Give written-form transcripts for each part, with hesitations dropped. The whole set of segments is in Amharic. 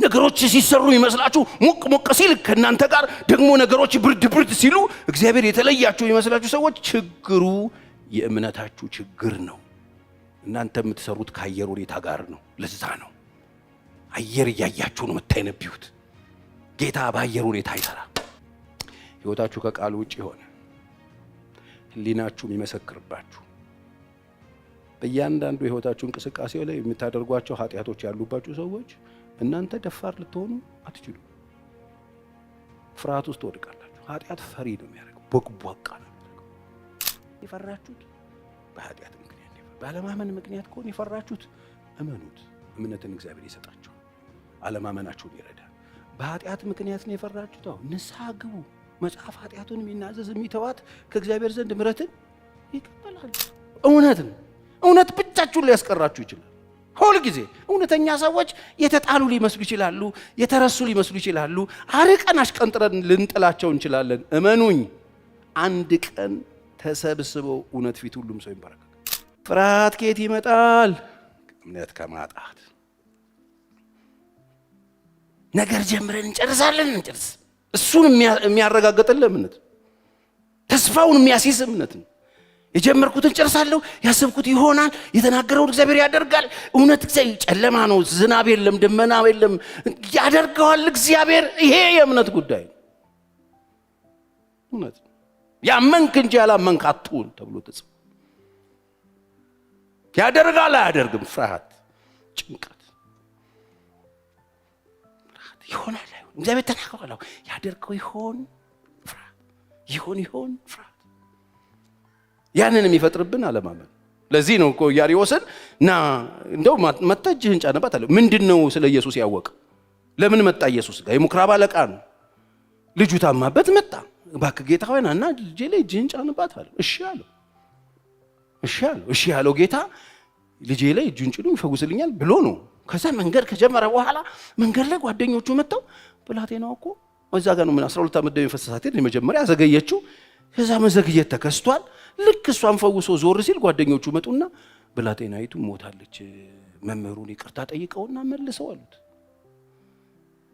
ነገሮች ሲሰሩ ይመስላችሁ ሞቅ ሞቅ ሲል ከናንተ ጋር ደግሞ ነገሮች ብርድ ብርድ ሲሉ እግዚአብሔር የተለያችሁ ይመስላችሁ ሰዎች ችግሩ የእምነታችሁ ችግር ነው። እናንተ የምትሰሩት ከአየር ሁኔታ ጋር ነው። ለዛ ነው አየር ያያችሁ ነው የምታይነብዩት። ጌታ በአየር ሁኔታ አይሰራም። ሕይወታችሁ ከቃል ውጪ ሆነ ህሊናችሁ የሚመሰክርባችሁ በእያንዳንዱ የሕይወታችሁ እንቅስቃሴ ላይ የምታደርጓቸው ኃጢአቶች ያሉባችሁ ሰዎች እናንተ ደፋር ልትሆኑ አትችሉ። ፍርሃት ውስጥ ወድቃላችሁ። ኃጢአት ፈሪ ነው የሚያደርገው፣ ቦቅቧቃ ነው የሚያደርገው። የፈራችሁት በኃጢአት ምክንያት ነው። ባለማመን ምክንያት ከሆነ የፈራችሁት እመኑት፣ እምነትን እግዚአብሔር ይሰጣችኋል። አለማመናችሁን ይረዳል። በኃጢአት ምክንያት ነው የፈራችሁት። ንስሐ ግቡ። መጽሐፍ ኃጢአቱን የሚናዘዝ የሚተዋት ከእግዚአብሔር ዘንድ ምሕረትን ይቀበላል። እውነት ብቻችሁን ሊያስቀራችሁ ይችላል። ሁል ጊዜ እውነተኛ ሰዎች የተጣሉ ሊመስሉ ይችላሉ፣ የተረሱ ሊመስሉ ይችላሉ። አርቀን አሽቀንጥረን ልንጥላቸው እንችላለን። እመኑኝ አንድ ቀን ተሰብስበው እውነት ፊት ሁሉም ሰው ይንበረከካል። ፍርሃት ከየት ይመጣል? እምነት ከማጣት። ነገር ጀምረን እንጨርሳለን። እሱን የሚያረጋግጥልን እምነት፣ ተስፋውን የሚያስይዝ እምነት ነው። የጀመርኩትን ጨርሳለሁ፣ ያሰብኩት ይሆናል፣ የተናገረውን እግዚአብሔር ያደርጋል። እውነት እግዚአብሔር ጨለማ ነው፣ ዝናብ የለም፣ ደመና የለም፣ ያደርገዋል እግዚአብሔር። ይሄ የእምነት ጉዳይ ነው። እውነት ያመንክ እንጂ ያላመንክ አትሁን ተብሎ ተጽፏል። ያደርጋል አያደርግም፣ ፍርሃት፣ ጭንቀት፣ ይሆናል አይሆን፣ እግዚአብሔር ተናግሯል፣ ያደርገው ይሆን፣ ፍርሃት፣ ይሆን ፍርሃት። ያንን የሚፈጥርብን አለማመን። ለዚህ ነው እኮ ኢያሪዎስን ና እንደው መጣ እጅህን ጫነባት አለ። ምንድነው ስለ ኢየሱስ ያወቀ? ለምን መጣ? ኢየሱስ ጋር የምኩራብ አለቃ ነው። ልጁ ታማበት መጣ። እባክህ ጌታ ሆይ ናና ልጄ ላይ እጅህን ጫነባት አለ። እሺ ያለው ጌታ ልጄ ላይ እጁን ጭኑ ይፈውስልኛል ብሎ ነው። ከዛ መንገድ ከጀመረ በኋላ መንገድ ላይ ጓደኞቹ መጣው። ብላቴናው እኮ እዛ ጋር ነው 12 ዓመት ደም የፈሰሳት የመጀመሪያ ዘገየችው። ከዛ መዘግየት ተከስቷል። ልክ እሷን ፈውሶ ዞር ሲል ጓደኞቹ መጡና ብላቴናይቱ ሞታለች፣ መምህሩን ይቅርታ ጠይቀውና መልሰው አሉት።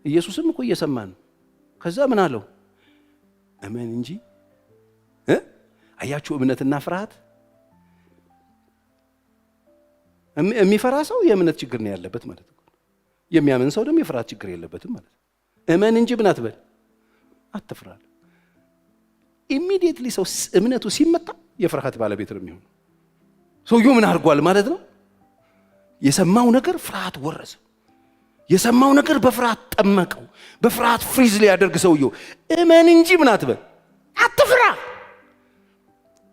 ኢየሱስም እኮ እየሰማ ነው። ከዛ ምን አለው? እመን እንጂ። አያችሁ እምነትና ፍርሃት። የሚፈራ ሰው የእምነት ችግር ነው ያለበት ማለት ነው። የሚያምን ሰው ደግሞ የፍርሃት ችግር የለበትም ማለት ነው። እመን እንጂ ምን አትበል፣ አትፍራ። ኢሚዲየትሊ ሰው እምነቱ ሲመታ የፍርሃት ባለቤት ነው የሚሆነው። ሰውየው ምን አድርጓል ማለት ነው? የሰማው ነገር ፍርሃት ወረሰው። የሰማው ነገር በፍርሃት ጠመቀው። በፍርሃት ፍሪዝ ሊያደርግ ሰውየው እመን እንጂ ምን አትበል፣ አትፍራ።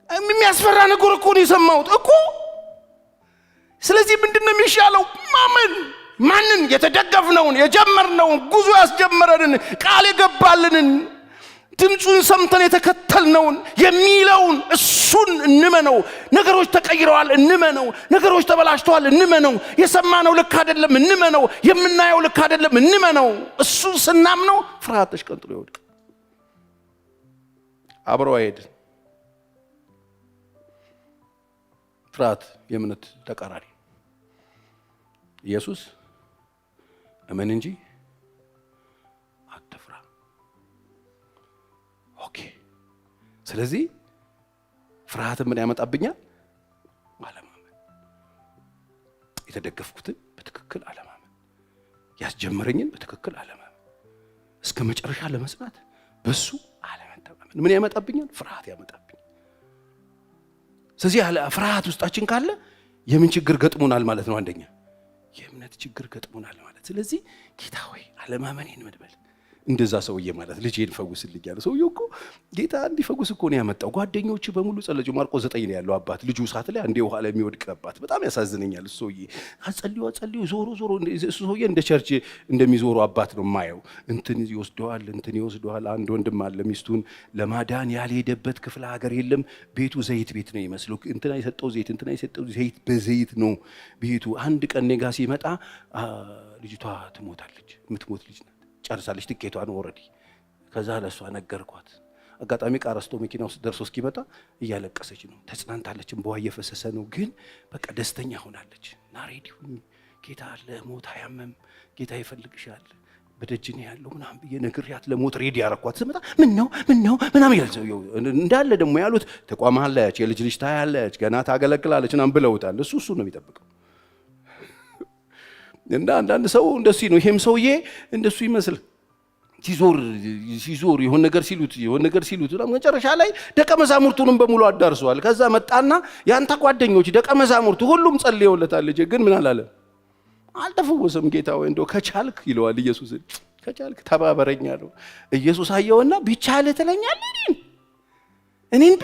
የሚያስፈራ ነገር እኮ ነው የሰማሁት እኮ። ስለዚህ ምንድነው የሚሻለው? ማመን። ማንን? የተደገፍነውን፣ የጀመርነውን፣ ጉዞ ያስጀመረንን፣ ቃል የገባልንን፣ ድምፁን ሰምተን የተከተልነውን የሚለውን እሱን እንመነው። ነገሮች ተቀይረዋል እንመነው። ነገሮች ተበላሽተዋል እንመነው። የሰማነው ልክ አይደለም እንመነው። የምናየው ልክ አይደለም እንመነው። እሱን ስናምነው ፍርሃት ተሽቀንጥሮ ይወድቅ። አብሮ አይሄድም። ፍርሃት የእምነት ተቃራኒ። ኢየሱስ እመን እንጂ አትፍራ። ኦኬ። ስለዚህ ፍርሃት ምን ያመጣብኛል? አለማመን። የተደገፍኩትን በትክክል አለማመን፣ ያስጀመረኝን በትክክል አለማመን፣ እስከ መጨረሻ ለመስራት በሱ አለመተማመን ምን ያመጣብኛል? ፍርሃት ያመጣብኛል። ስለዚህ ፍርሃት ውስጣችን ካለ የምን ችግር ገጥሞናል ማለት ነው? አንደኛ የእምነት ችግር ገጥሞናል ማለት። ስለዚህ ጌታ ሆይ አለማመኔን መድበል። እንደዛ ሰውዬ ማለት ልጄን ፈውስልኝ ያለ ሰውዬው እኮ ጌታ እንዲፈውስ እኮ ነው ያመጣው። ጓደኞቹ በሙሉ ጸለዩ። ማርቆስ 9 ላይ ያለው አባት ልጁ እሳት ላይ አንዴ ውሃ ላይ የሚወድቅ አባት በጣም ያሳዝነኛል። እሱ ሰውዬ ጸልዩ ዞሮ እሱ ሰውዬ እንደ ቸርች እንደሚዞሩ አባት ነው ማየው። እንትን ይወስደዋል። አንድ ወንድም አለ ሚስቱን ለማዳን ያልሄደበት ክፍለ ሀገር የለም። ቤቱ ዘይት ቤት ነው ይመስለው። እንትና የሰጠው ዘይት በዘይት ነው ቤቱ። አንድ ቀን ኔጋ ሲመጣ ልጅቷ ትሞታለች። የምትሞት ልጅ ናት። ጨርሳለች ትኬቷን ኦሬዲ። ከዛ ለሷ ነገርኳት። አጋጣሚ ቃረስቶ መኪና ውስጥ ደርሶ እስኪመጣ እያለቀሰች ነው። ተጽናንታለች። እንባዋ እየፈሰሰ ነው። ግን በቃ ደስተኛ ሆናለች። እና ሬዲው ጌታ አለ፣ ሞት አያመም፣ ጌታ ይፈልግሻል፣ በደጅኔ ያለው ምናምን ብዬ ነግሬያት ለሞት ሬዲ ያረኳት። ስመጣ ምን ነው ምናምን ይላል ሰውየው። እንዳለ ደግሞ ያሉት ተቋማለች፣ የልጅ ልጅ ታያለች፣ ገና ታገለግላለች ምናምን ብለውታል። እሱ ነው የሚጠብቀው። እና አንዳንድ ሰው እንደሱ ነው። ይሄም ሰውዬ እንደሱ ይመስል ሲዞር የሆነ ነገር ሲሉት መጨረሻ ላይ ደቀ መዛሙርቱንም በሙሉ አዳርሰዋል። ከዛ መጣና ያንተ ጓደኞች ደቀ መዛሙርቱ ሁሉም ጸልየውለታል። ልጅ ግን ምን አላለ? አልተፈወሰም። ጌታ ወይ እንደው ከቻልክ ይለዋል ኢየሱስ። ከቻልክ ተባበረኝ አለው። ኢየሱስ አየውና ቢቻልህ ትለኛለህ? እኔን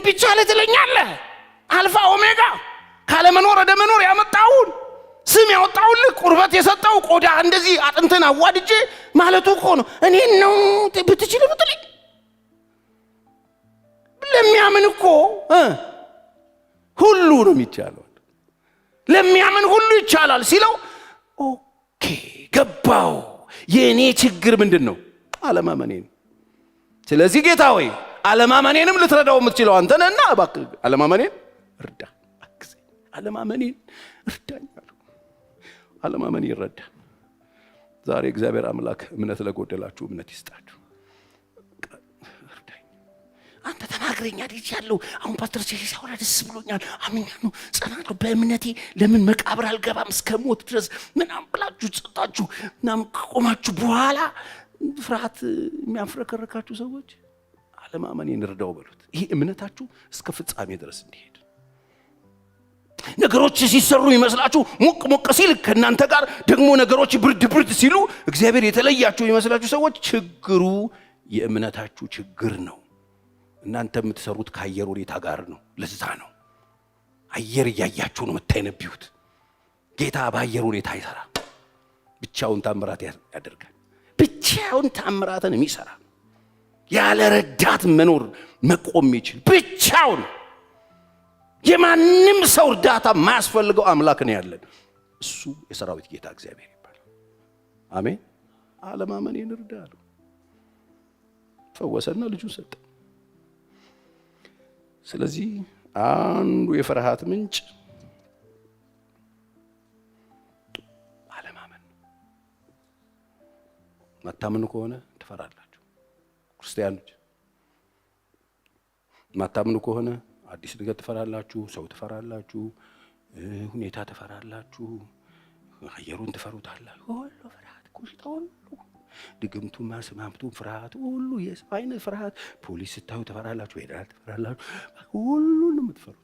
ቢቻልህ ትለኛለህ? አልፋ ኦሜጋ ካለመኖር ወደ መኖር ያመጣውን ስም ያወጣውልህ ቁርበት የሰጠው ቆዳ እንደዚህ አጥንተን አዋድጄ ማለቱ እኮ ነው። እኔን ነው ብትችል ብትለኝ። ለሚያምን እኮ ሁሉ ነው የሚቻለው። ለሚያምን ሁሉ ይቻላል ሲለው ኦኬ ገባው። የኔ ችግር ምንድነው? አለማመኔ ነው። ስለዚህ ጌታ ሆይ አለማመኔንም ልትረዳው የምትችለው አንተ ነህና እባክህ አለማመኔን እርዳ። አለማመኔን እርዳኝ አለው። አለማመኔ ይረዳል። ዛሬ እግዚአብሔር አምላክ እምነት ለጎደላችሁ እምነት ይስጣችሁ። እርዳኝ አንተ ተናግረኛ ያለው አሁን ፓስተር ሲሳውራ ደስ ብሎኛል፣ አምኛለሁ፣ ጸናለሁ በእምነቴ። ለምን መቃብር አልገባም እስከ ሞት ድረስ ምናምን ብላችሁ ጸጣችሁ ምናምን ቆማችሁ በኋላ ፍርሃት የሚያፍረከረካችሁ ሰዎች አለማመኔን እርዳው በሉት። ይሄ እምነታችሁ እስከ ፍጻሜ ድረስ እንዲሄድ። ነገሮች ሲሰሩ ይመስላችሁ ሞቅ ሲል ከናንተ ጋር ደግሞ ነገሮች ብርድ ሲሉ እግዚአብሔር የተለያችሁ ይመስላችሁ ሰዎች ችግሩ የእምነታችሁ ችግር ነው። እናንተ የምትሰሩት ከአየር ሁኔታ ጋር ነው። ለዛ ነው አየር እያያችሁ ነው የምታይነቢዩት። ጌታ በአየር ሁኔታ አይሰራ፣ ብቻውን ታምራት ያደርጋል። ብቻውን ታምራትን የሚሰራ ያለ ረዳት መኖር መቆም ይችላል። ብቻውን የማንም ሰው እርዳታ ማያስፈልገው አምላክ ነው ያለን። እሱ የሰራዊት ጌታ እግዚአብሔር ይባላል። አሜን። አለማመኔን እርዳለሁ። ፈወሰና ልጁን ሰጠ። ስለዚህ አንዱ የፍርሃት ምንጭ አለማመን። ማታመኑ ከሆነ ትፈራላችሁ። ክርስቲያኖች ማታመኑ ከሆነ አዲስ ነገር ትፈራላችሁ፣ ሰው ትፈራላችሁ፣ ሁኔታ ትፈራላችሁ፣ አየሩን ትፈሩታላችሁ። ሁሉ ፍርሃት ኩሽታ ሁሉ ድግምቱ ማስማምቱ ፍርሃት ሁሉ የሰው አይነት ፍርሃት። ፖሊስ ስታዩ ትፈራላችሁ፣ ፌደራል ትፈራላችሁ፣ ሁሉንም የምትፈሩት።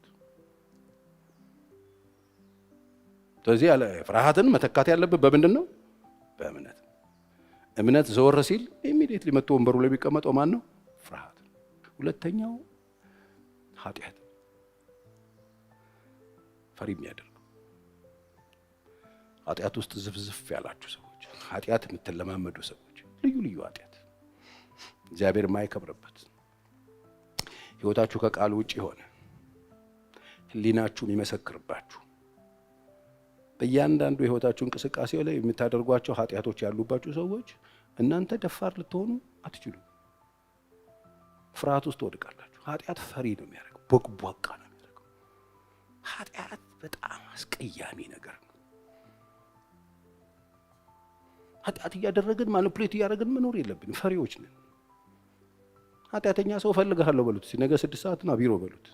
ስለዚህ ያለ ፍርሃትን መተካት ያለበት በምንድን ነው? በእምነት። እምነት ዘወር ሲል ኢሚዲየትሊ መጥቶ ወንበሩ ላይ ቢቀመጠው ማን ነው? ፍርሃት። ሁለተኛው ኃጢአት ፈሪ የሚያደርገው። ኃጢአት ውስጥ ዝፍዝፍ ያላችሁ ሰዎች፣ ኃጢአት የምትለማመዱ ሰዎች፣ ልዩ ኃጢአት እግዚአብሔር የማይከብርበት ህይወታችሁ ከቃል ውጪ ሆነ ህሊናችሁ የሚመሰክርባችሁ በእያንዳንዱ የህይወታችሁ እንቅስቃሴ ላይ የምታደርጓቸው ኃጢአቶች ያሉባችሁ ሰዎች እናንተ ደፋር ልትሆኑ አትችሉም። ፍርሃት ውስጥ ወድቃላችሁ። ኃጢአት ፈሪ ነው የሚያደርገው፣ ቦቅቧቃ ነው የሚያደርገው። ኃጢአት በጣም አስቀያሚ ነገር ነው። ኃጢአት እያደረግን ማኒፑሌት እያደረግን መኖር የለብንም። ፈሪዎች ነን። ኃጢአተኛ ሰው ፈልጋለሁ በሉት፣ ነገ 6 ሰዓት ና ቢሮ በሉት፣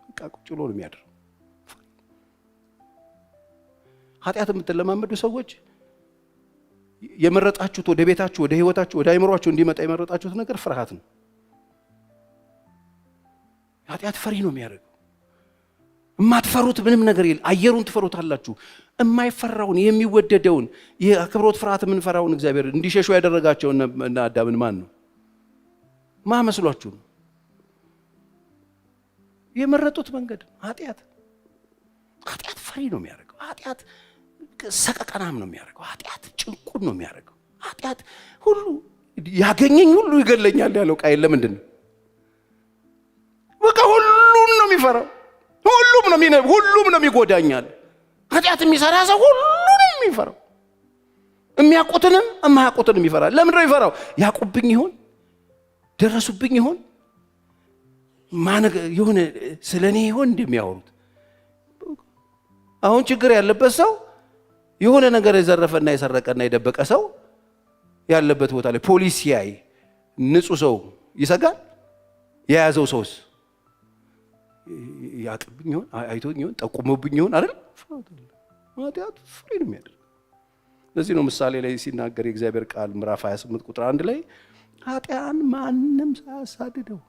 በቃ ቁጭ ብሎ ነው የሚያድረው። ኃጢአት የምትለማመዱ ሰዎች የመረጣችሁት ወደ ቤታችሁ፣ ወደ ህይወታችሁ፣ ወደ አይምሯችሁ እንዲመጣ የመረጣችሁት ነገር ፍርሃት ነው። ኃጢአት ፈሪ ነው የሚያደርገው። የማትፈሩት ምንም ነገር የለም። አየሩን ትፈሩታላችሁ። የማይፈራውን የሚወደደውን የአክብሮት ፍርሃት የምንፈራውን እግዚአብሔር እንዲሸሹ ያደረጋቸው እና አዳምን ማን ነው? መስሏችሁ ነው? የመረጡት መንገድ ኃጢአት ፈሪ ነው የሚያደርገው። ኃጢአት ሰቀቀናም ነው የሚያደርገው። ኃጢአት ጭንቁን ነው የሚያደርገው። ኃጢአት ሁሉ ያገኘኝ ሁሉ ይገለኛል ያለው ቃየል ለምንድን ነው? በቃ ሁሉን ነው የሚፈራው። ሁሉም ነው የሚጎዳኛል። ኃጢአት የሚሰራ ሰው ሁሉንም የሚፈራው፣ የሚያውቁትንም የማያውቁትንም ይፈራል። ለምን ነው የሚፈራው? ያውቁብኝ ይሆን? ደረሱብኝ ይሆን? የሆነ ስለኔ ይሆን እንደሚያወሩት? አሁን ችግር ያለበት ሰው የሆነ ነገር የዘረፈና የሰረቀና የደበቀ ሰው ያለበት ቦታ ላይ ፖሊስ ያይ ንጹህ ሰው ይሰጋል? የያዘው ሰውስ ያቅብኝ ይሆን አይቶኝ ይሆን ጠቁሞብኝ ይሆን አይደል? ኃጢአት ፍሬ ነው የሚያደርግ። ለዚህ ነው ምሳሌ ላይ ሲናገር የእግዚአብሔር ቃል ምዕራፍ 28 ቁጥር 1 ላይ ኃጢአን ማንም ሳያሳድደው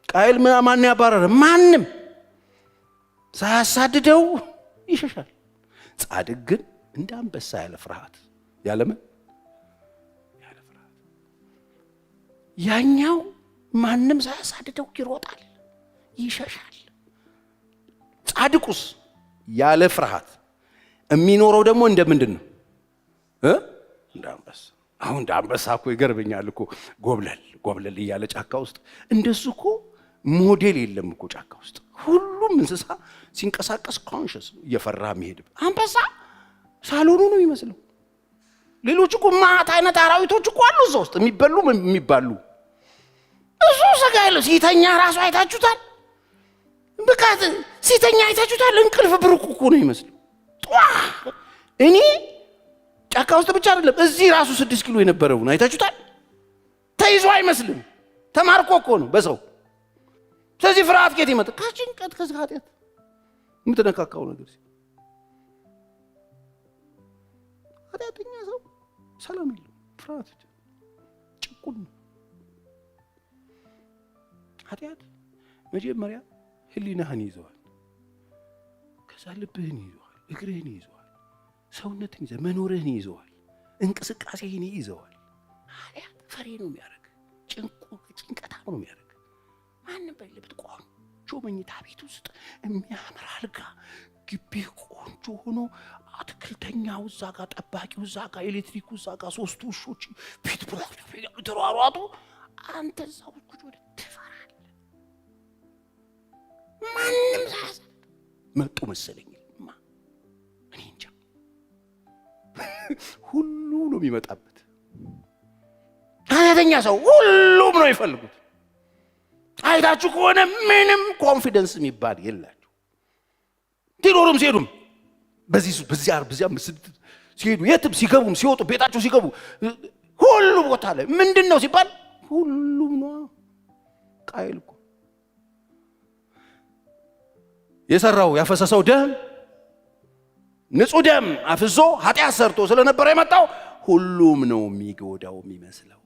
ቃየል ማን ያባረረ ማንም ሳያሳድደው ይሸሻል። ጻድቅ ግን እንደ አንበሳ ያለ ፍርሃት ያለምን ያለ ፍርሃት ያኛው ማንም ሳያሳድደው ይሮጣል ይሸሻል። ጻድቁስ ያለ ፍርሃት የሚኖረው ደግሞ እንደምንድን ነው? እንደ አንበሳ። አሁን እንደ አንበሳ እኮ ይገርመኛል እኮ ጎብለል እያለ ጫካ ውስጥ እንደሱ እኮ ሞዴል የለም እኮ ጫካ ውስጥ ሁሉም እንስሳ ሲንቀሳቀስ ኮንሽስ እየፈራ የሚሄድ አንበሳ ሳሎኑ ነው የሚመስለው። ሌሎች እኮ ማት አይነት አራዊቶች እኮ አሉ እዛ ውስጥ የሚበሉ የሚባሉ። እሱ ሰጋ ያለው ሲተኛ ራሱ አይታችሁታል? በቃት ሲተኛ አይታችሁታል? እንቅልፍ ብሩክ እኮ ነው የሚመስለው። እኔ ጫካ ውስጥ ብቻ አይደለም እዚህ ራሱ 6 ኪሎ የነበረውን አይታችሁታል? ተይዞ አይመስልም። ተማርኮ እኮ ነው በሰው። ስለዚህ ፍርሃት ከየት ይመጣ? ከጭንቀት ከኃጢአት የምትነካካው ነገር ሲል ኃጢአተኛ ሰው ሰላም የለው። ፍርሃት ጭቁን ነው። ኃጢአት መጀመሪያ ህሊናህን ይዘዋል፣ ከዛ ልብህን ይዘዋል፣ እግርህን ይዘዋል፣ ሰውነትን ይዘዋል፣ መኖርህን ይዘዋል፣ እንቅስቃሴህን ይዘዋል። ኃጢአት ፈሪ ነው የሚያደርግ፣ ጭንቀታም ነው የሚያደርግ። ማንም በሌለበት ቆንጆ መኝታ ቤት ውስጥ የሚያምር አልጋ፣ ግቢ ቆንጆ ሆኖ አትክልተኛው እዛ ጋር፣ ጠባቂው እዛ ጋር፣ ኤሌክትሪኩ እዛ ጋር፣ 3 ውሾች ፊት ተሯሯጡ፣ አንተ እዛው ቁጭ ብለህ ትፈራለህ። ማንም ሳያዝ መጡ መሰለኝ እኔ እንጃ ሁሉ ነው የሚመጣበት። ኃጢአተኛ ሰው ሁሉም ነው ይፈልጉት። አይታችሁ ከሆነ ምንም ኮንፊደንስ የሚባል የላችሁ። ትኖሩም ሲሄዱም በዚያ ሲሄዱ የትም ሲገቡም ሲወጡ ቤታቸው ሲገቡ ሁሉ ቦታ ላይ ምንድን ነው ሲባል ሁሉም ነው። ቃየል እኮ የሰራው ያፈሰሰው ደም ንጹህ ደም አፍሶ ኃጢአት ሰርቶ ስለነበረ የመጣው ሁሉም ነው የሚጎዳው የሚመስለው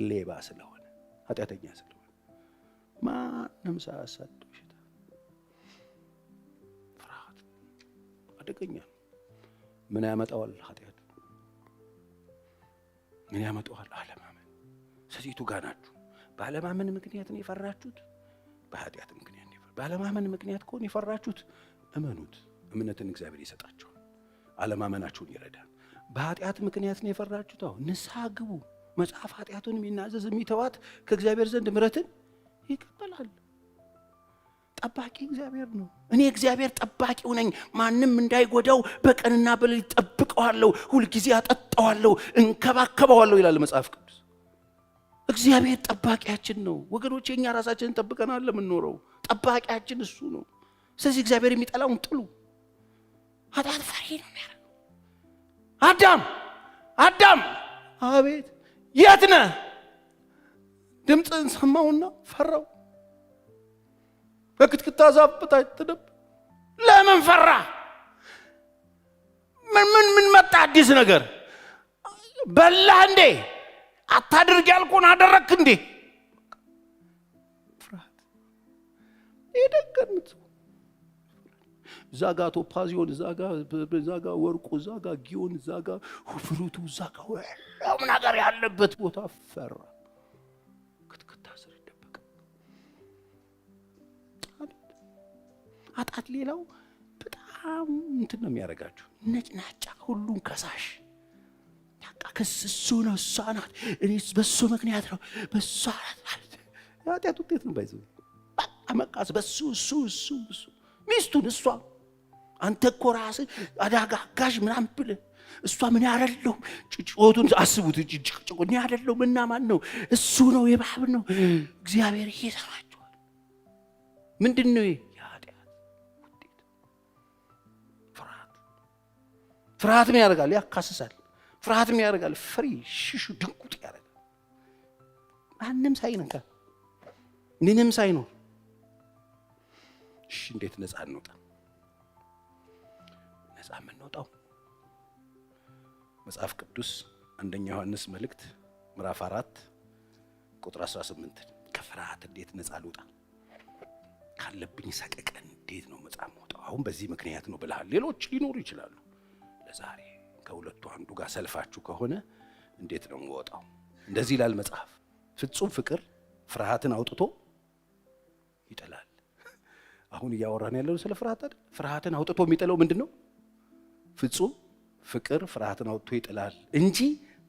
ሌባ ስለሆነ ኃጢአተኛ ስለሆነ ማንም ሳያሳድደው ይሽታ። ፍርሃት አደገኛ ነው። ምን ያመጣዋል? ኃጢአት ምን ያመጣዋል? አለማመን። ሰሲቱ ጋር ናችሁ። ባለማመን ምክንያት ነው የፈራችሁት። በኃጢአት ምክንያት ነው። ባለማመን ምክንያት ከሆነ የፈራችሁት እመኑት፣ እምነትን እግዚአብሔር ይሰጣችኋል። አለማመናችሁን ይረዳል። በኃጢአት ምክንያት ነው የፈራችሁት። አሁን ንስሐ ግቡ። መጽሐፍ ኃጢአቱን የሚናዘዝ የሚተዋት ከእግዚአብሔር ዘንድ ምሕረትን ይቀበላል። ጠባቂ እግዚአብሔር ነው። እኔ እግዚአብሔር ጠባቂው ነኝ፣ ማንም እንዳይጎዳው በቀንና በሌሊት ጠብቀዋለሁ፣ ሁልጊዜ አጠጣዋለሁ፣ እንከባከበዋለሁ ይላል መጽሐፍ ቅዱስ። እግዚአብሔር ጠባቂያችን ነው ወገኖቼ። እኛ ራሳችንን ጠብቀናል ለምንኖረው። ጠባቂያችን እሱ ነው። ስለዚህ እግዚአብሔር የሚጠላውን ጥሉ። ኃጢአት ፈሪ ነው የሚያደርገው። አዳም አቤት የት ነህ? ድምፅን ሰማውና ፈራው። በክትክታ ዛፍ በታች ተደብ። ለምን ፈራ? ምን መጣ? አዲስ ነገር በላህ እንዴ? አታድርግ ያልኩህን አደረግክ እንዴ? ፍርሃት ይደገምት። ዛጋ ቶፓዚዮን፣ ዛጋ ወርቁ፣ ዛጋ ጊዮን፣ ዛጋ ፍሩቱ፣ ዛጋ ሁሉም ነገር ያለበት ቦታ ፈራ። ኃጢአት ሌላው በጣም እንትን ነው የሚያደርጋችሁ፣ ነጭናጫ፣ ሁሉን ከሳሽ። ከስሱ ነው፣ እሷ ናት፣ እኔስ በሱ ምክንያት ነው፣ በሷ ናት። ኃጢአት ውጤት ነው። ባይዘው አመቃስ በሱ እሱ ሚስቱን እሷ አንተ እኮ ራስህ አዳጋ አጋዥ ምናምን ብለህ እሷ ምን ያደለው ጭጭወቱን አስቡት። ጭጭጭቆ ምን ያደለው ምና ማን ነው? እሱ ነው፣ የባብ ነው። እግዚአብሔር ይሰራቸዋል። ምንድነው? የኃጢአት ውጤት ፍርሃትም ያደርጋል፣ ያካስሳል። ፍርሃትም ያደርጋል፣ ፍሪ ሽሹ ድንቁጥ ያደርጋል። ማንም ሳይነካ ምንም ሳይኖር እንዴት ነፃ እንውጣ? ነፃ የምንወጣው መጽሐፍ ቅዱስ አንደኛ ዮሐንስ መልእክት ምዕራፍ 4 ቁጥር 18 ከፍርሃት እንዴት ነፃ ልውጣ? ካለብኝ ሰቀቀን እንዴት ነው ነፃ የምወጣው? አሁን በዚህ ምክንያት ነው ብለሃል። ሌሎች ሊኖሩ ይችላሉ። ለዛሬ ከሁለቱ አንዱ ጋር ሰልፋችሁ ከሆነ እንዴት ነው የምወጣው? እንደዚህ ይላል መጽሐፍ፣ ፍጹም ፍቅር ፍርሃትን አውጥቶ ይጥላል። አሁን እያወራን ያለው ስለ ፍርሃት አይደል? ፍርሃትን አውጥቶ የሚጥለው ምንድነው? ፍጹም ፍቅር ፍርሃትን አውጥቶ ይጥላል እንጂ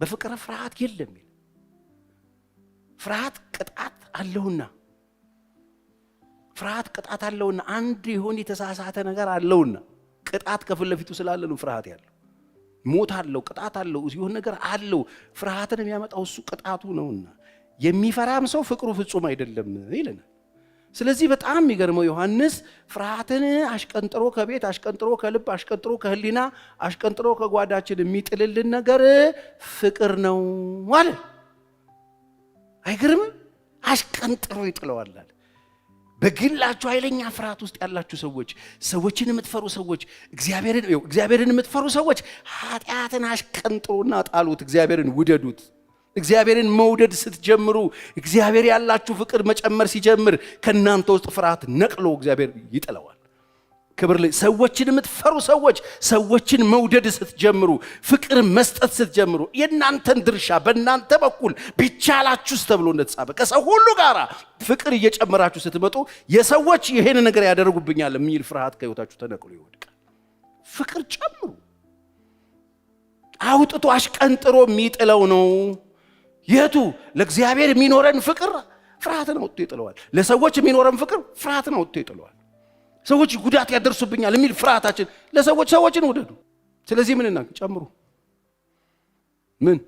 በፍቅር ፍርሃት የለም። ፍርሃት ቅጣት አለውና፣ ፍርሃት ቅጣት አለውና፣ አንድ የሆነ የተሳሳተ ነገር አለውና፣ ቅጣት ከፊት ለፊቱ ስላለ ነው ፍርሃት ያለው። ሞት አለው፣ ቅጣት አለው፣ ይሁን ነገር አለው። ፍርሃትን የሚያመጣው እሱ ቅጣቱ ነውና የሚፈራም ሰው ፍቅሩ ፍጹም አይደለም ይለናል። ስለዚህ በጣም የሚገርመው ዮሐንስ ፍርሃትን አሽቀንጥሮ ከቤት አሽቀንጥሮ ከልብ አሽቀንጥሮ ከህሊና አሽቀንጥሮ ከጓዳችን የሚጥልልን ነገር ፍቅር ነው አለ። አይገርምም? አሽቀንጥሮ ይጥለዋል። በግላችሁ ኃይለኛ ፍርሃት ውስጥ ያላችሁ ሰዎች፣ ሰዎችን የምትፈሩ ሰዎች፣ እግዚአብሔርን የምትፈሩ ሰዎች ኃጢአትን አሽቀንጥሮና ጣሉት። እግዚአብሔርን ውደዱት። እግዚአብሔርን መውደድ ስትጀምሩ፣ እግዚአብሔር ያላችሁ ፍቅር መጨመር ሲጀምር ከናንተ ውስጥ ፍርሃት ነቅሎ እግዚአብሔር ይጥለዋል። ክብር ሰዎችን የምትፈሩ ሰዎች ሰዎችን መውደድ ስትጀምሩ፣ ፍቅር መስጠት ስትጀምሩ፣ የናንተን ድርሻ በእናንተ በኩል ቢቻላችሁስ ተብሎ እንደተጻፈ ከሰው ሁሉ ጋር ፍቅር እየጨመራችሁ ስትመጡ የሰዎች ይሄን ነገር ያደርጉብኛል የሚል ፍርሃት ከህይወታችሁ ተነቅሎ ይወድቃል። ፍቅር ጨምሩ። አውጥቶ አሽቀንጥሮ የሚጥለው ነው። የቱ? ለእግዚአብሔር የሚኖረን ፍቅር ፍርሃትን አውጥቶ ይጥለዋል። ለሰዎች የሚኖረን ፍቅር ፍርሃትን አውጥቶ ይጥለዋል። ሰዎች ጉዳት ያደርሱብኛል የሚል ፍርሃታችን ሰዎችን ውደዱ። ስለዚህ ምን ጨምሩ? ምን?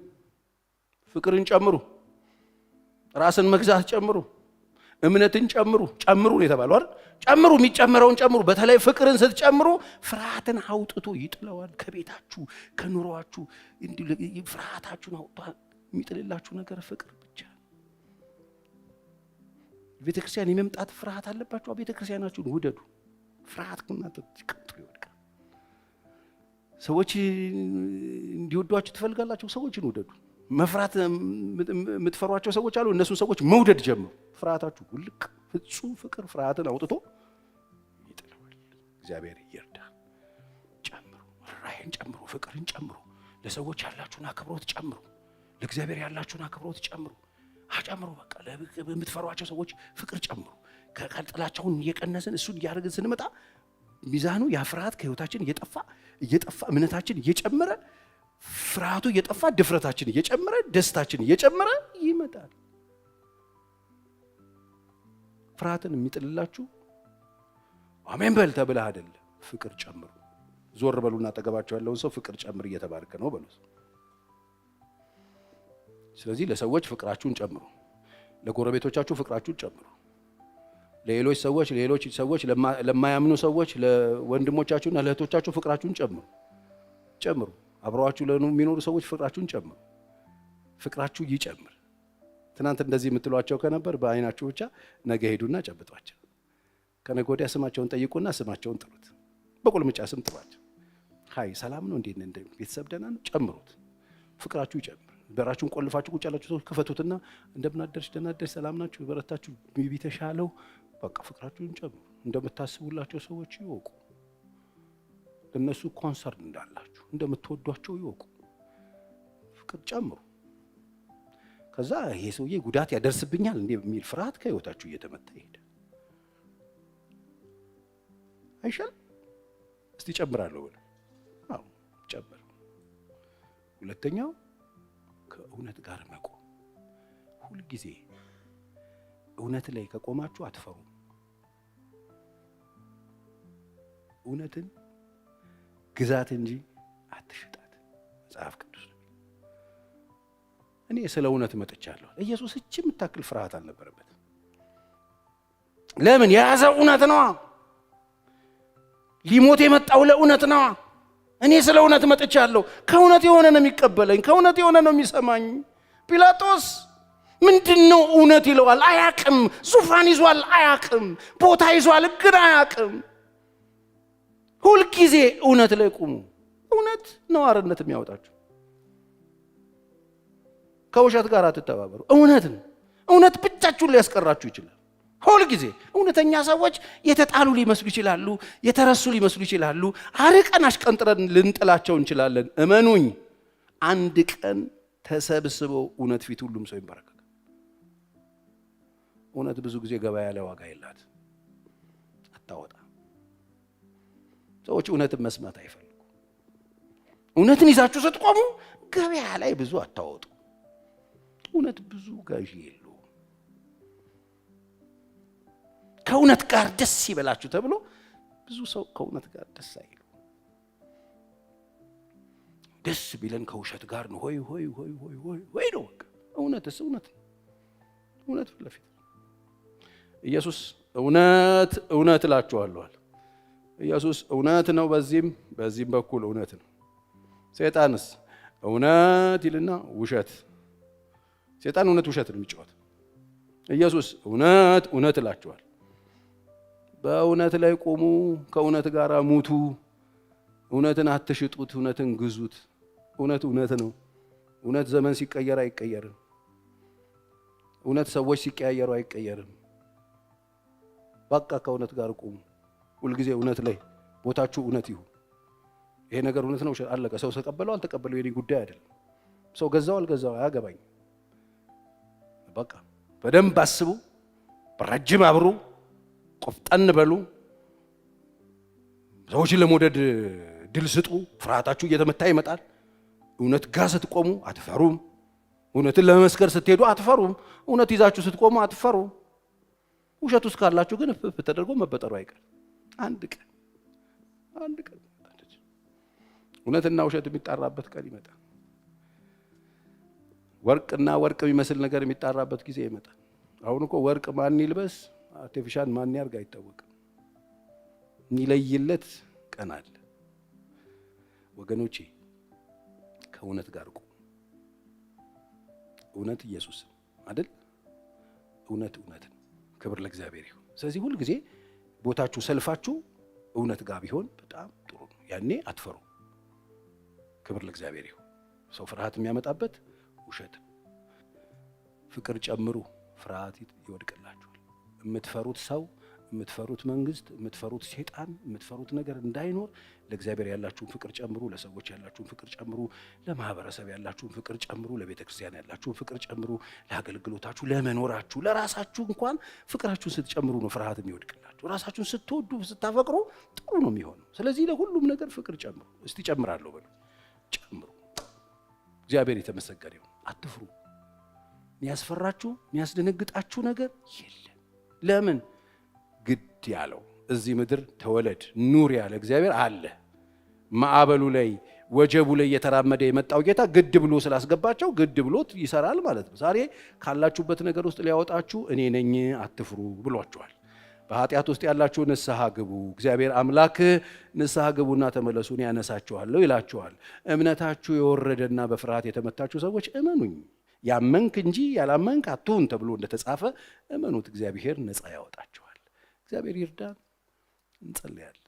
ፍቅርን ጨምሩ። ራስን መግዛት ጨምሩ። እምነትን ጨምሩ። ጨምሩ ነው የተባለው አይደል? ጨምሩ፣ የሚጨመረውን ጨምሩ። በተለይ ፍቅርን ስትጨምሩ ፍርሃትን አውጥቶ ይጥለዋል። ከቤታችሁ ከኑሯችሁ ፍርሃታችሁን አውጥቶ የሚጥልላችሁ ነገር ፍቅር ብቻ። ቤተክርስቲያን የመምጣት ፍርሃት አለባችሁ። ቤተክርስቲያናችሁን ውደዱ። ፍርሃት ከእናንተ ቀጥሎ ይወድቃል። ሰዎች እንዲወዷችሁ ትፈልጋላችሁ፣ ሰዎችን ውደዱ። መፍራት የምትፈሯቸው ሰዎች አሉ፣ እነሱን ሰዎች መውደድ ጀምሩ። ፍርሃታችሁ ውልቅ። ፍጹም ፍቅር ፍርሃትን አውጥቶ ይጥለዋል። እግዚአብሔር ይርዳል። ጨምሩ፣ ራይን ጨምሩ፣ ፍቅርን ጨምሩ። ለሰዎች ያላችሁን አክብሮት ጨምሩ። ለእግዚአብሔር ያላችሁን አክብሮት ጨምሩ። አጨምሩ። በቃ ለምትፈሯቸው ሰዎች ፍቅር ጨምሩ። ከጥላቻውን እየቀነስን እሱን እያደረግን ስንመጣ ሚዛኑ ያ ፍርሃት ከህይወታችን እየጠፋ እምነታችን እየጨመረ ፍርሃቱ እየጠፋ ድፍረታችን እየጨመረ ደስታችን እየጨመረ ይመጣል። ፍርሃትን የሚጥልላችሁ አሜን በል ተብለህ አይደለም፣ ፍቅር ጨምሩ። ዞር በሉና አጠገባቸው ያለውን ሰው ፍቅር ጨምር እየተባረከ ነው በሉት። ስለዚህ ለሰዎች ፍቅራችሁን ጨምሩ። ለጎረቤቶቻችሁ ፍቅራችሁን ጨምሩ። ለሌሎች ሰዎች ለማያምኑ ሰዎች ለወንድሞቻችሁና ለእህቶቻችሁ ፍቅራችሁን ጨምሩ። አብረዋችሁ ለሚኖሩ ሰዎች ፍቅራችሁን ጨምሩ። ፍቅራችሁ ይጨምር። ትናንት እንደዚህ የምትሏቸው ከነበር በአይናችሁ ብቻ ነገ ሄዱና ጨብጧቸው። ከነገ ወዲያ ስማቸውን ጠይቁና ስማቸውን ጥሩት። በቁልምጫ ስም ጥሯቸው። ሃይ ሰላም ነው እንዴ? ቤተሰብ ደህና ነው? ጨምሩት። ፍቅራችሁ ይጨምር። በራችሁን ቆልፋችሁ ቁጭ ያላችሁ ሰዎች ክፈቱትና እንደምን አደርሽ፣ ደህና አደርሽ፣ ሰላም ናችሁ፣ በረታችሁ፣ ቢተሻለው በቃ ፍቅራችሁን ጨምሩ። እንደምታስቡላቸው ሰዎች ይወቁ። ለነሱ ኮንሰርን እንዳላችሁ እንደምትወዷቸው ይወቁ። ፍቅር ጨምሩ። ከዛ ይሄ ሰውዬ ጉዳት ያደርስብኛል እንዴ የሚል ፍርሃት ከህይወታችሁ እየተመታ ይሄዳል። አይሻል? እስቲ ጨምራለሁ ወለ አዎ ጨምሩ። ሁለተኛው ከእውነት ጋር መቆም። ሁሉ ጊዜ እውነት ላይ ከቆማችሁ አትፈሩ። እውነትን ግዛት እንጂ አትሽጣት። መጽሐፍ ቅዱስ እኔ ስለ እውነት መጥቻለሁ። ኢየሱስ እቺ የምታክል ፍርሃት አልነበረበት። ለምን? የያዘው እውነት ነው። ሊሞት የመጣው ለእውነት ነው። እኔ ስለ እውነት መጥቻለሁ። ከእውነት የሆነ ነው የሚቀበለኝ፣ ከእውነት የሆነ ነው የሚሰማኝ። ጲላጦስ ምንድነው እውነት ይለዋል? አያቅም። ዙፋን ይዟል፣ አያቅም። ቦታ ይዟል፣ ግን አያቅም። ሁልጊዜ እውነት ላይ ቁሙ። እውነት ነው አርነት የሚያወጣችሁ። ከውሸት ጋር አትተባበሩ። እውነት ብቻችሁን ሊያስቀራችሁ ይችላል። ሁልጊዜ እውነተኛ ሰዎች የተጣሉ ሊመስሉ ይችላሉ፣ የተረሱ ሊመስሉ ይችላሉ። አርቀን አሽቀንጥረን ልንጥላቸው እንችላለን። እመኑኝ፣ አንድ ቀን ተሰብስበው እውነት ፊት ሁሉም ሰው ይንበረከካል። እውነት ብዙ ጊዜ ገበያ ላይ ዋጋ የላት፣ አታወጣ። ሰዎች እውነትን መስማት አይፈልጉ። እውነትን ይዛችሁ ስትቆሙ ገበያ ላይ ብዙ አታወጡ። እውነት ብዙ ገዢ የለውም። ከእውነት ጋር ደስ ይበላችሁ ተብሎ ብዙ ሰው ከእውነት ጋር ደስ አይሉ። ደስ ቢለን ከውሸት ጋር ነው። ሆይ ሆይ ሆይ ሆይ ሆይ ሆይ ነው። በቃ እውነትስ እውነት ፊት ለፊት ኢየሱስ እውነት እላችኋለሁ። ኢየሱስ እውነት ነው፣ በዚህም በኩል እውነት ነው። ሰይጣንስ እውነት ይልና ውሸት። ሰይጣን እውነት ውሸት ነው የሚጫወት። ኢየሱስ እውነት እላችኋለሁ። በእውነት ላይ ቆሙ፣ ከእውነት ጋር ሙቱ። እውነትን አትሽጡት፣ እውነትን ግዙት። እውነት ነው። እውነት ዘመን ሲቀየር አይቀየርም። እውነት ሰዎች ሲቀያየሩ አይቀየርም። በቃ ከእውነት ጋር ቆሙ። ሁልጊዜ እውነት ላይ ቦታችሁ እውነት ይሁን። ይሄ ነገር እውነት ነው፣ አለቀ። ሰው ተቀበለው አልተቀበለው የኔ ጉዳይ አይደለም። ሰው ገዛው አልገዛው አያገባኝ። በቃ በደንብ አስቡ፣ በረጅም አብሩ፣ ቆፍጠን በሉ። ሰዎችን ለመውደድ ድል ስጡ። ፍርሃታችሁ እየተመታ ይመጣል። እውነት ጋር ስትቆሙ አትፈሩም። እውነትን ለመመስከር ስትሄዱ አትፈሩም። እውነት ይዛችሁ ስትቆሙ አትፈሩም። ውሸት ውስጥ ካላችሁ ግን እፍ ተደርጎ መበጠሩ አይቀር። አንድ ቀን እውነትና ውሸት የሚጣራበት ቀን ይመጣል። ወርቅና ወርቅ የሚመስል ነገር የሚጣራበት ጊዜ ይመጣል። አሁን እኮ ወርቅ ማን ይልበስ፣ አርቲፊሻል ማን ያርግ አይታወቅም። የሚለይለት ቀን አለ። ወገኖቼ ከእውነት ጋር ቁሙ። እውነት ኢየሱስ አይደል? እውነት ነው። ክብር ለእግዚአብሔር ይሁን። ስለዚህ ሁል ጊዜ ቦታችሁ ሰልፋችሁ እውነት ጋር ቢሆን በጣም ጥሩ ነው። ያኔ አትፈሩ። ክብር ለእግዚአብሔር ይሁን። ሰው ፍርሃት የሚያመጣበት ውሸት። ፍቅር ጨምሩ፣ ፍርሃት ይወድቅላችኋል። የምትፈሩት ሰው፣ የምትፈሩት መንግስት፣ የምትፈሩት ሴጣን፣ የምትፈሩት ነገር እንዳይኖር ለእግዚአብሔር ያላችሁን ፍቅር ጨምሩ፣ ለሰዎች ያላችሁን ፍቅር ጨምሩ፣ ለማህበረሰብ ያላችሁን ፍቅር ጨምሩ፣ ለቤተ ክርስቲያን ያላችሁን ፍቅር ጨምሩ፣ ለአገልግሎታችሁ፣ ለመኖራችሁ፣ ለራሳችሁ እንኳን ፍቅራችሁን ስትጨምሩ ነው ፍርሃት የሚወድቅላችሁ። ራሳችሁን ስትወዱ ስታፈቅሩ ጥሩ ነው የሚሆነው። ስለዚህ ለሁሉም ነገር ፍቅር ጨምሩ። እስቲ ጨምራለሁ በሉ፣ ጨምሩ። እግዚአብሔር የተመሰገነ ይሁን። አትፍሩ። የሚያስፈራችሁ የሚያስደነግጣችሁ ነገር የለም። ለምን? ግድ ያለው እዚህ ምድር ተወለድ ኑር ያለ እግዚአብሔር አለ። ማዕበሉ ላይ ወጀቡ ላይ እየተራመደ የመጣው ጌታ ግድ ብሎ ስላስገባቸው ግድ ብሎት ይሰራል ማለት ነው። ዛሬ ካላችሁበት ነገር ውስጥ ሊያወጣችሁ እኔ ነኝ አትፍሩ ብሏችኋል። በኃጢአት ውስጥ ያላችሁ ንስሐ ግቡ፣ እግዚአብሔር አምላክ ንስሐ ግቡና ተመለሱ እኔ ያነሳችኋለሁ ይላችኋል። እምነታችሁ የወረደና በፍርሃት የተመታችሁ ሰዎች እመኑኝ፣ ያመንክ እንጂ ያላመንክ አትሁን ተብሎ እንደተጻፈ እመኑት፣ እግዚአብሔር ነፃ ያወጣችኋል። እግዚአብሔር ይርዳን። እንጸልያለን።